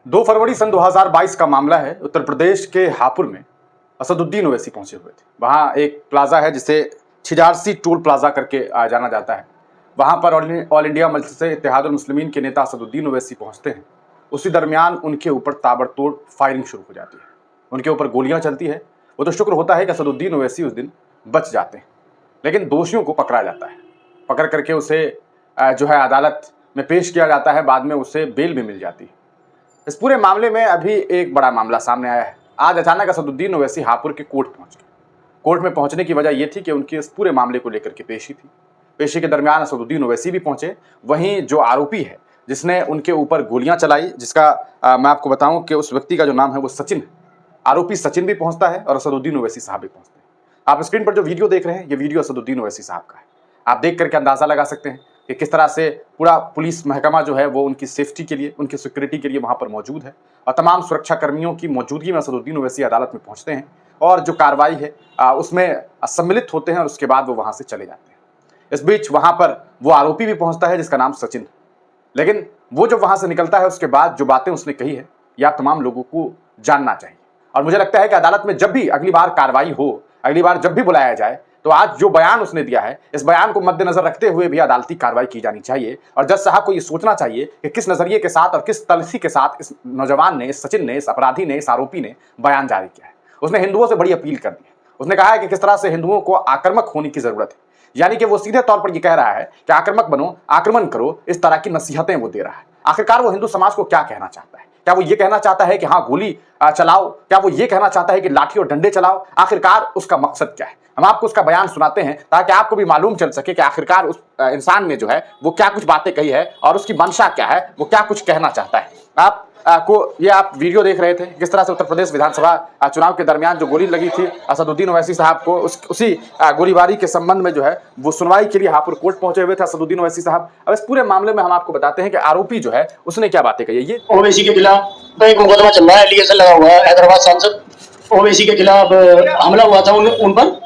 2 फरवरी सन 2022 का मामला है। उत्तर प्रदेश के हापुड़ में असदुद्दीन ओवैसी पहुंचे हुए थे। वहां एक प्लाजा है जिसे छिजारसी टोल प्लाजा करके जाना जाता है। वहां पर ऑल इंडिया मजलिस इत्तेहादुल मुस्लिमीन के नेता असदुद्दीन ओवैसी पहुंचते हैं। उसी दरमियान उनके ऊपर ताबड़तोड़ फायरिंग शुरू हो जाती है, उनके ऊपर गोलियां चलती है। वो तो शुक्र होता है कि असदुद्दीन ओवैसी उस दिन बच जाते हैं, लेकिन दोषियों को पकड़ा जाता है। पकड़ करके उसे जो है अदालत में पेश किया जाता है। बाद में उसे बेल भी मिल जाती है। इस पूरे मामले में अभी एक बड़ा मामला सामने आया है। आज अचानक असदुद्दीन ओवैसी हापुड़ के कोर्ट पहुंच गए। कोर्ट में पहुंचने की वजह यह थी कि उनकी इस पूरे मामले को लेकर के पेशी थी। पेशी के दरमियान असदुद्दीन ओवैसी भी पहुंचे। वहीं जो आरोपी है जिसने उनके ऊपर गोलियां चलाई, जिसका मैं आपको बताऊं कि उस व्यक्ति का जो नाम है वो सचिन है। आरोपी सचिन भी पहुंचता है और असदुद्दीन ओवैसी साहब भी पहुंचते हैं। आप स्क्रीन पर जो वीडियो देख रहे हैं, ये वीडियो असदुद्दीन ओवैसी साहब का है। आप देख करके अंदाजा लगा सकते हैं कि किस तरह से पूरा पुलिस महकमा जो है वो उनकी सेफ्टी के लिए, उनकी सिक्योरिटी के लिए वहां पर मौजूद है। और तमाम सुरक्षा कर्मियों की मौजूदगी में असदुद्दीन ओवैसी अदालत में पहुंचते हैं और जो कार्रवाई है उसमें सम्मिलित होते हैं और उसके बाद वो वहां से चले जाते हैं। इस बीच वहां पर वो आरोपी भी पहुंचता है जिसका नाम सचिन है। लेकिन वो जब वहां से निकलता है, उसके बाद जो बातें उसने कही है या तमाम लोगों को जानना चाहिए। और मुझे लगता है कि अदालत में जब भी अगली बार कार्रवाई हो, अगली बार जब भी बुलाया जाए, तो आज जो बयान उसने दिया है, इस बयान को मद्देनजर रखते हुए भी अदालती कार्रवाई की जानी चाहिए। और जज साहब को ये सोचना चाहिए कि किस नजरिए के साथ और किस तलखी के साथ इस नौजवान ने, इस सचिन ने, इस अपराधी ने, इस आरोपी ने बयान जारी किया है। उसने हिंदुओं से बड़ी अपील कर दी है। उसने कहा है कि किस तरह से हिंदुओं को आक्रामक होने की जरूरत है। यानी कि वो सीधे तौर पर यह कह रहा है कि आक्रामक बनो, आक्रमण करो, इस तरह की नसीहतें वो दे रहा है। आखिरकार वो हिंदू समाज को क्या कहना चाहता है? क्या वो ये कहना चाहता है कि हाँ गोली चलाओ? क्या वो ये कहना चाहता है कि लाठी और डंडे चलाओ? आखिरकार उसका मकसद क्या है? हम आपको उसका बयान सुनाते हैं ताकि आपको भी मालूम चल सके कि आखिरकार उस इंसान ने जो है वो क्या कुछ बातें कही है और उसकी मंशा क्या है, वो क्या कुछ कहना चाहता है। आप वीडियो देख रहे थे किस तरह से उत्तर प्रदेश विधानसभा चुनाव के दरमियान जो गोली लगी थी असदुद्दीन ओवैसी साहब को, उसी गोलीबारी के संबंध में जो है वो सुनवाई के लिए हापुड़ कोर्ट पहुंचे हुए थे असदुद्दीन ओवैसी साहब। अब इस पूरे मामले में हम आपको बताते हैं कि आरोपी जो है उसने क्या बातें कही है। ये ओवैसी के खिलाफ तो एक मुकदमा चल रहा है, एलिगेशन लगा हुआ है। हैदराबाद सांसद ओवैसी के खिलाफ हमला हुआ था उन पर,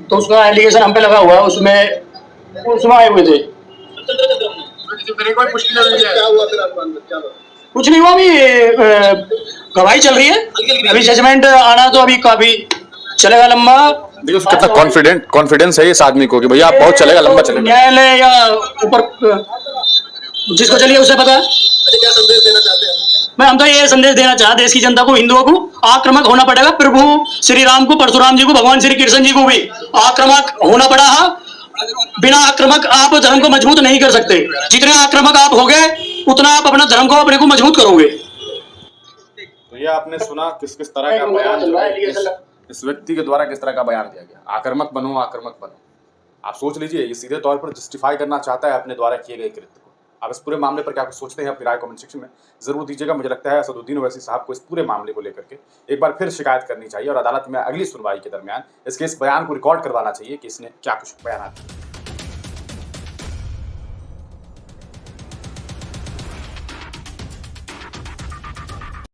तो उसका एलिगेशन हम पे लगा हुआ है। उसमें आए हुए थे। कुछ नहीं हुआ, अभी गवाही चल रही है। अभी जजमेंट आना तो अभी काफी चलेगा लंबा। कितना कॉन्फिडेंस है इस आदमी को कि भैया आप बहुत चलेगा, लंबा चलेगा। न्यायालय या ऊपर जिसको चलिए उसे पता है। क्या संदेश देना चाहते हैं? हम तो ये संदेश देना चाहते देश की जनता को, हिंदुओं को आक्रामक होना पड़ेगा। प्रभु श्री राम को, परशुराम जी को, भगवान श्री कृष्ण जी को भी आक्रामक होना पड़ा है। बिना आक्रामक आप धर्म को मजबूत नहीं कर सकते। जितने आक्रामक आप हो गए उतना आप अपना धर्म को, अपने को मजबूत करोगे। तो ये आपने सुना किस किस तरह का बयान जो है इस व्यक्ति के द्वारा किस तरह का बयान दिया गया। आक्रामक बनो, आक्रामक बनो। आप सोच लीजिए, ये सीधे तौर पर जस्टिफाई करना चाहता है अपने द्वारा किए गए कृत्य को। आप इस पूरे मामले पर क्या कुछ सोचते हैं? अपनी राय कमेंट सेक्शन में जरूर दीजिएगा। मुझे लगता है असदुद्दीन ओवैसी साहब को इस पूरे मामले को लेकर के एक बार फिर शिकायत करनी चाहिए और अदालत में अगली सुनवाई के दरमियान इसके इस बयान को रिकॉर्ड करवाना चाहिए कि इसने क्या कुछ बयान दिया।